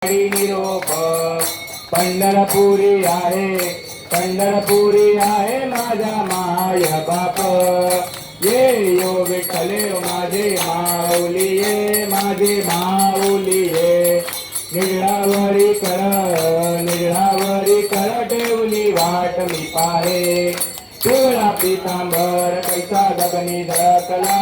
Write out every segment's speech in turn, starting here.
निरोप पंढरपुरी आहे माझा माय बाप ये यो विठ्ठले माझे माऊली ये माझे माऊली ये निळावरी कर ठेवली वाट मी पाहे पिवळा पितांबर कैसा गगनी झळकला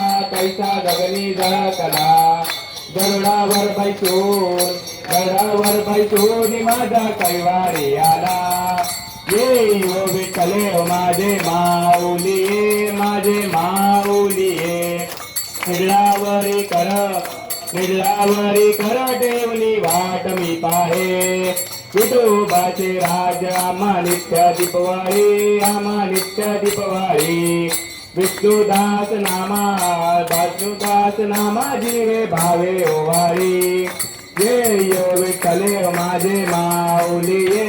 गरुडावर बैसून माझा कैवारी आला ये ओ विठ्ठले ओ माझे माऊली ये निळावरी कर ठेवली वाट मी पाहे विठोबाचे राज आम्हा नित्य दीपवाळी विष्णुदास नामा जीवे भावे ओवाळी ये यो विठ्ठले माझे माऊली ये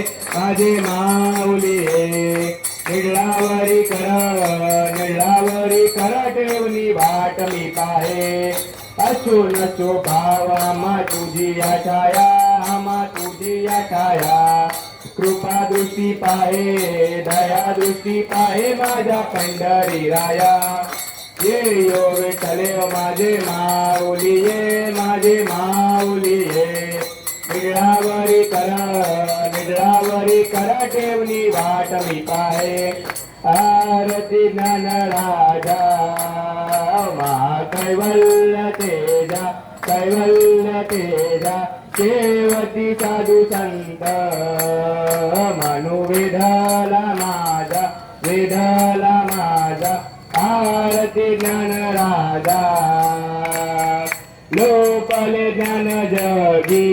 निळावरी कर ठेवली वाट मी पाहे असो नसो भाव आम्हा तुझी छाया कृपा दृष्टी पाहे दया दृष्टी पाहे माझा पंढरी राया ये यो विठ्ठले माझे माऊली ये निळावरी कर ठेवली वाट मी पाहे आरती ज्ञान राजा मा कैवल्य तेजा केवती साधू संत मनु विधला माझा आरती ज्ञान राजा लोपले ज्ञान जगी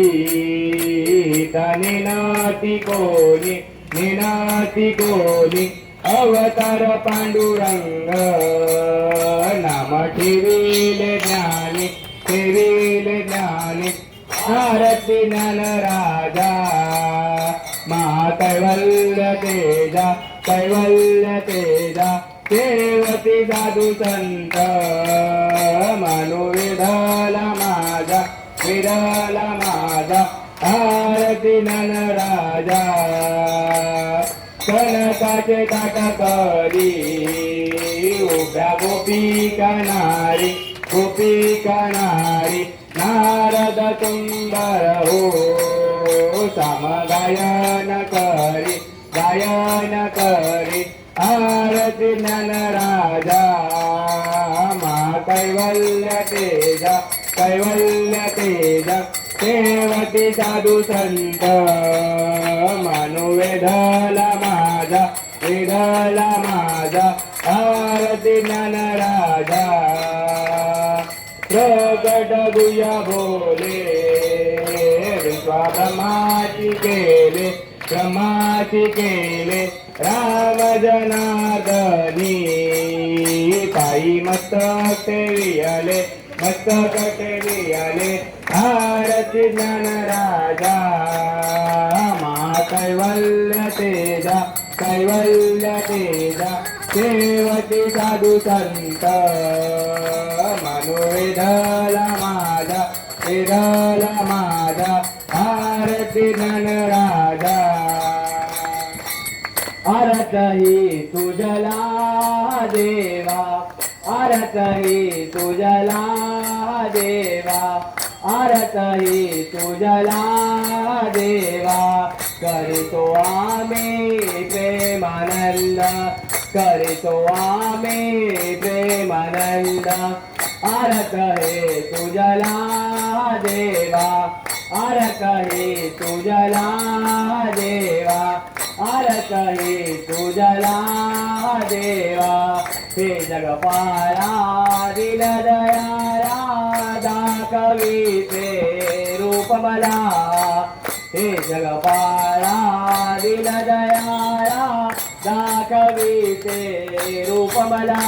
निनाती कोणी अवतार पांडुरंग नाम ठेविले ज्ञानी आरती ज्ञान राजा मा कैवल्य तेजा केवती साधू संत मनु विधला माझा आरती ज्ञान राजा कनकाचे ताट करी उभ्या गोपिका नारी नारद सुंदर हो गायन करी आरती ज्ञान राजा मा कैवल्य तेजा केवती साधू संत मनु विधला माझा आरती ज्ञान राजा प्रगट गुया बोले विश्वा ब्रह्माची केले राम जनार्दनी पायी मस्तक टेवियाले आरती ज्ञान राजा मा कैवल्य तेजा केवती साधू संत मनु विधला माझा आरती ज्ञान राजा आरती तुझला देवा आरती तुझला देवा करितो आम्ही प्रेमानंद आरती तुझला देवा आरती तुझला देवा हे जगपाला दिल दयाला दाखविते रूप मला हे जगपाला दिल दयाला दाखविते रूप मला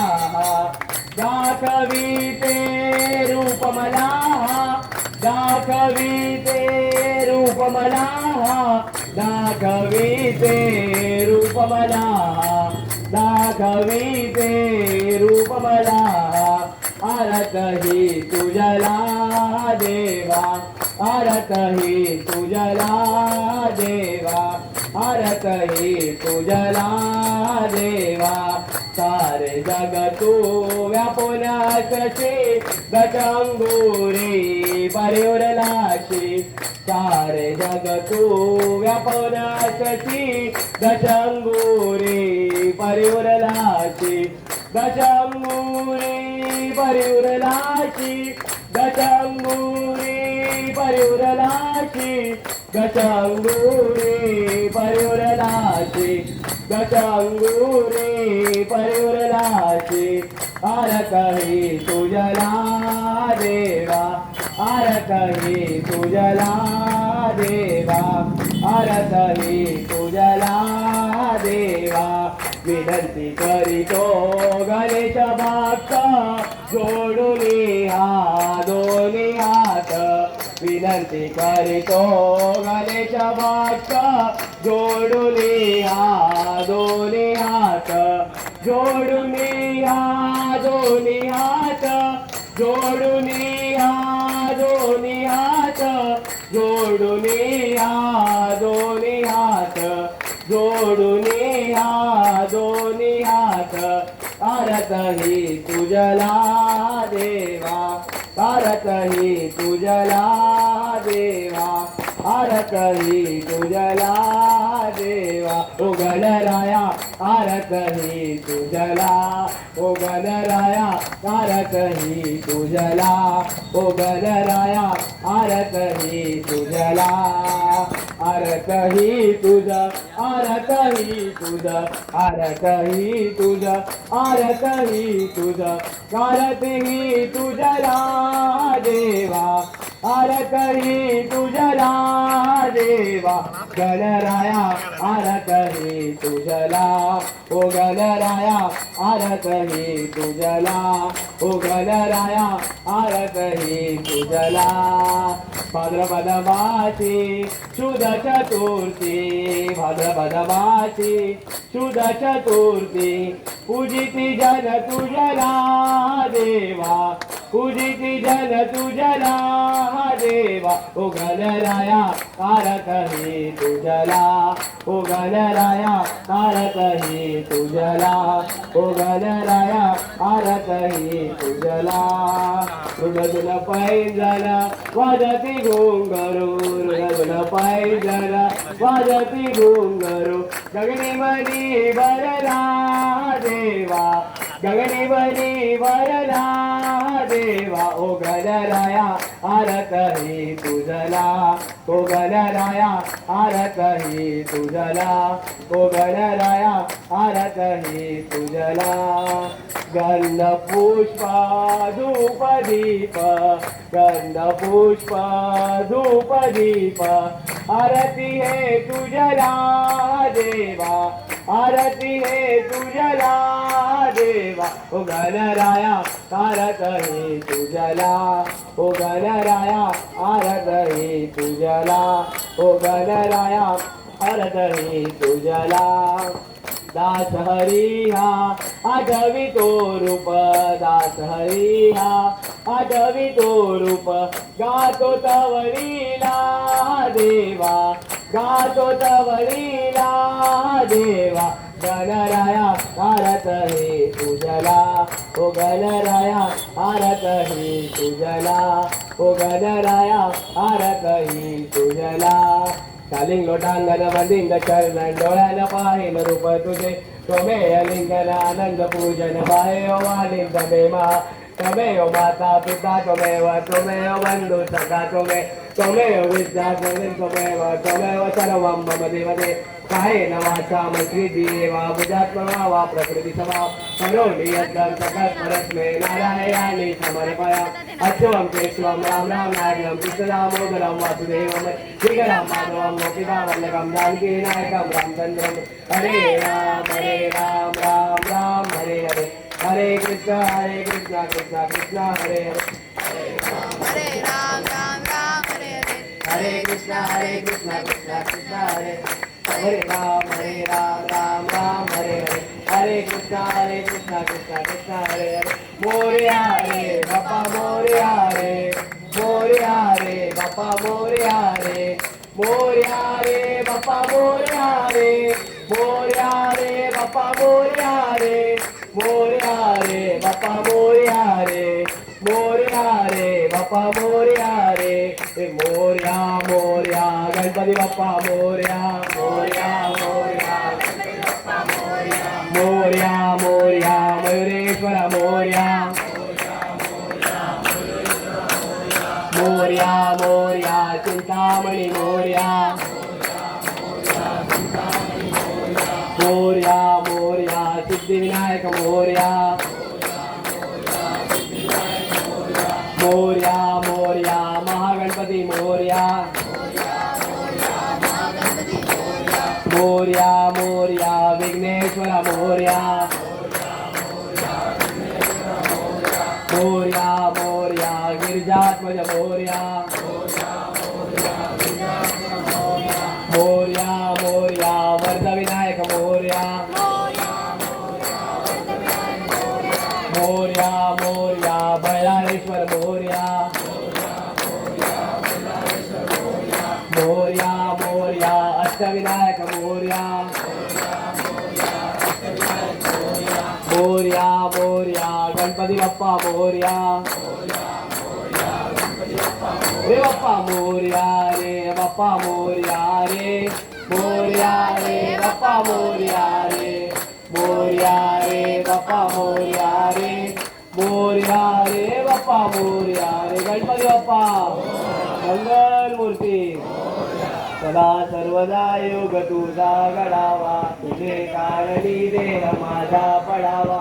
दाखविते रूप मला आरती तुझला देवा आरत ही तुझला देवा, आरत ही तुझला देवा. सारे जग तू व्यापुल्याशी गटांगुरी परिवरलाशी. सारे जग तू व्यापुल्याशी गटांगुरी परिवरलाशी. गटांगुरी परिवरलाशी. गटांगुरी परिवरलाशी. गटांगुरी परिवरलाशी. गटांगुरी परिवरलाशी. आरत ही तुझला देवा, आरत ही तुझला देवा, आरत ही तुझला देवा. विनंती करीतो गणेश भक्त जोडून हा दोन्ही हात. विनंती करीतो गणेश भक्त जोडून हा दोन्ही हात. जोडून हा दोन्ही हात. जोडून हा दोन्ही हात. जोडून हा दोन्ही हात. जोडून हा दोन्ही हात. आरत ही तुझला देवा, आरत ही तुझला देवा, आरत ही तुझला देवा. ओ गणराया आरत ही तुझला. ओ गणराया आरत ही तुझला. ओ गणराया आरत ही तुझला. आरत ही तुझ, आरत ही तुझ, आरत ही तुझ, आरत ही तुझ, आरत ही तुझला देवा, आरत ही तुझला देवा. गणराया आरत ही तुझला. ओ गणराया आरत ही तुझला. ओ गणराया आरत ही तुझला. भाद्रपद मासी शुद्ध चतुर्थी, भाद्रपद मासी शुद्ध चतुर्थी. पूजिती जन तुझला देवा, पूजिती जन तुझला देवा. ओ गणराया आरत ही तुझला. ओ गणराया आरत ही तुझला. ओ गणराया आरत ही तुझला. मृगजुल पैंजन वाजती घुंगरू, मृगजुल पैंजन वाजती घुंगरू. गगनी मनी वरला देवा, गगनी मनी वरला देवा. ओ गणराया आरत ही तुझला. ओ गणराया आरत ही तुझला. ओ गणराया आरत ही तुझला. गंध पुष्प धूप दीप, गंध पुष्प धूप दीप. आरती है तुझला देवा, आरती है तुझला देवा. ओ गणराया आरत ही तुझला. ओ गणराया आरत ही तुझला. ओ गणराया आरत ही तुझला. दास हरिहा आठवितो रूप, दास हरिहा आठवितो रूप. गातो तव लीला देवा, गातो तव लीला देवा. गणराया आरत ही तुझला. ओ गणराया आरत ही तुझला. ओ गणराया आरत ही तुझला. कालिंग लोटांगण वंदिंद चरण डोळ्यानं पाहिन रूप तुझे. त्वमेव लिंगन आनंद पूजन पाहे वालिंद मेमा. त्वमेव माता पिता त्वमेव, त्वमेव बंधु सखा त्वमेव विद्या त्वमेव, त्वमेव सर्वं मम देवते. कायेन वाचा मनसेन्द्रियैर्वा बुद्ध्यात्मना वा प्रकृति स्वभाव करोमि यद्यं सकलपरस्मै नारायणानि समर्पयामि. अच्युतं केशवं राम राम नारायणं कृष्णदामोदरं वासुदेवं श्रीधरं माधवं गोपीकावल्लभं जानकीनायकं रामचन्द्रं. हरे राम राम राम हरे हरे. हरे कृष्ण कृष्ण कृष्ण हरे हरे. हरे राम राम हरे हरे. हरे कृष्ण कृष्ण कृष्ण हरे. हरे राम राम हरे हरे. हरे कृष्ण कृष्ण कृष्ण हरे हरे. मोरया रे बाबा मोरया रे. मोरया रे बाप्पा मोरया रे मोरया रे बाप्पा मोरया रे मोरया रे बाप्पा मोरया रे मोरया रे बाप्पा मोरया रे मोरया रे बाप्पा मोरया रे मोरया मोरया गणपती बाप्पा मोरया मोरया मोरया मोरया मोरया मयुरेश्वर मोरया मोरया मोरया चिंतामणी मोरया मोरया मोरया सिद्धिविनायक मोरया मोरया मोरया महागणपती मोरया मोरया मोरया विघ्नेश्वर मोरया मोरया मोरया गिरिजात्मज मोरया मोरया मोरया वरदविनायक मोरया मोरया मोरया बळाळेश्वर मोरया मोरया मोरया अष्टविनायक मोरया मोरया मोरया गणपती बाप्पा मोरया रे बाप्पा मोरया रे बाप्पा मोरया रे मोरया रे बाप्पा मोरया रे मोरया रे बाप्पा मोरया रे मोरया रे बाप्पा मोरया रे गणपती बाप्पा मंगल मूर्ती सदा सर्वदा योग तुझा घडावा तुझे कारणी देह माझा पडावा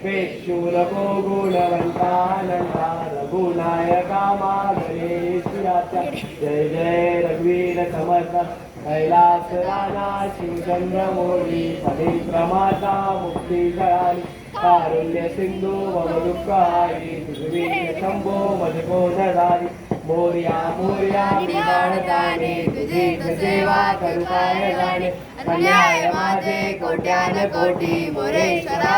पेक्षू नको गुणवंतानंदा रघुनायका मागणेश्वराच्या जय जय रघुवीर समर्थ कैलास राणा शिवचंद्र मोरी फलिक्रमाता मुक्ती कळाली कारुण्य सिंधू मम दुःख हारी तुझी शंभो मजको झाली मोरया मोरया विभाळताने तुझी सेवा करू काय जाणे अन्याय माझे कोट्यान कोटी मोरेश्वरा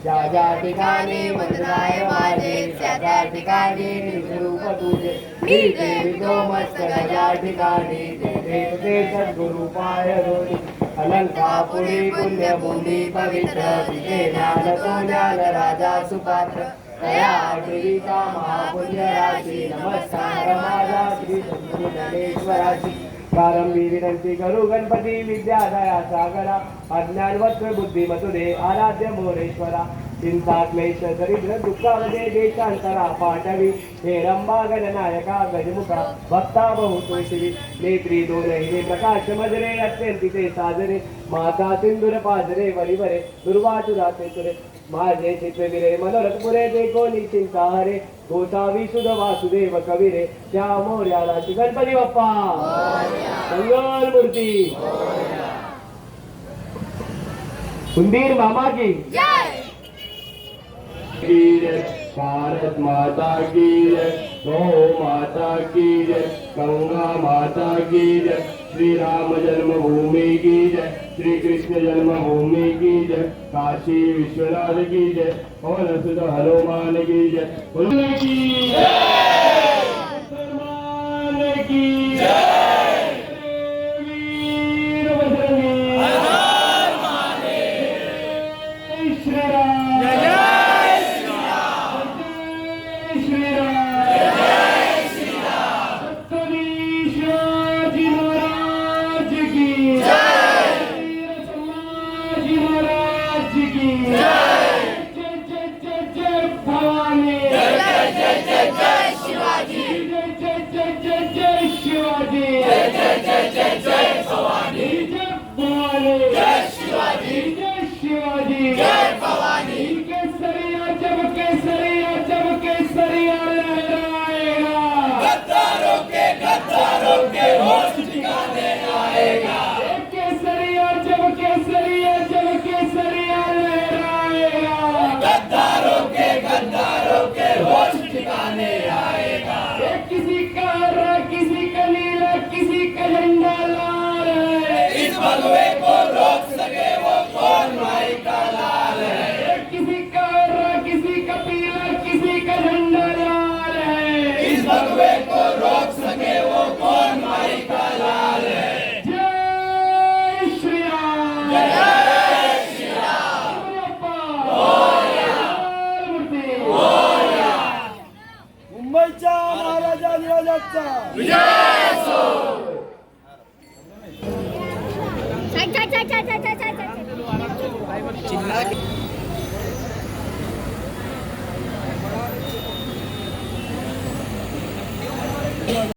ज्या ज्या ठिकाणी मंत्राय माझे त्या त्या ठिकाणी रूप तुझे मी देवितो मस्तक ज्या ठिकाणी ते तुझे सद्गुरु पाय रोणी अलंकापुरी पुण्यभूमी पवित्र तिथे ज्ञान तो ज्ञान राजा सुपात्र तया आठवीचा महापुण्य राशी नमस्कार माझा श्री गणेश्वराची प्रारंभी विनंती करू गणपती विद्यादया सागरा अज्ञान वस्त्र बुद्धी मथुरे आराध्य मोरेश्वरा चिंता क्लेश दरिद्र दुःखामध्ये देशांतरा पाठवी हे रंबा गणनायका गजमुखा भक्ता बहुतो शिवी नेत्री दोन हिरे प्रकाश मजरे अत्यंतिते साजरे माता सिंदूर पाजरे वरिवरे दुर्वाचुराते तुरे माझे चित्रविरे मनोरथ पुरे ते कोणी चिंता हरे गोसावी सुध वासुदेव कविरे त्या मोर्याला गणपती बाप्पा मंगल मूर्ती उंदीर मामा की भारत माता की जय गौ माता की जय गंगा माता की जय श्री राम जन्मभूमि की जय श्री कृष्ण जन्मभूमि की जय काशी विश्वनाथ की जय और सुध हनुमान की जय की हनुमान की वीर बजरंगी श्री राम शिवाजी महाराजांचा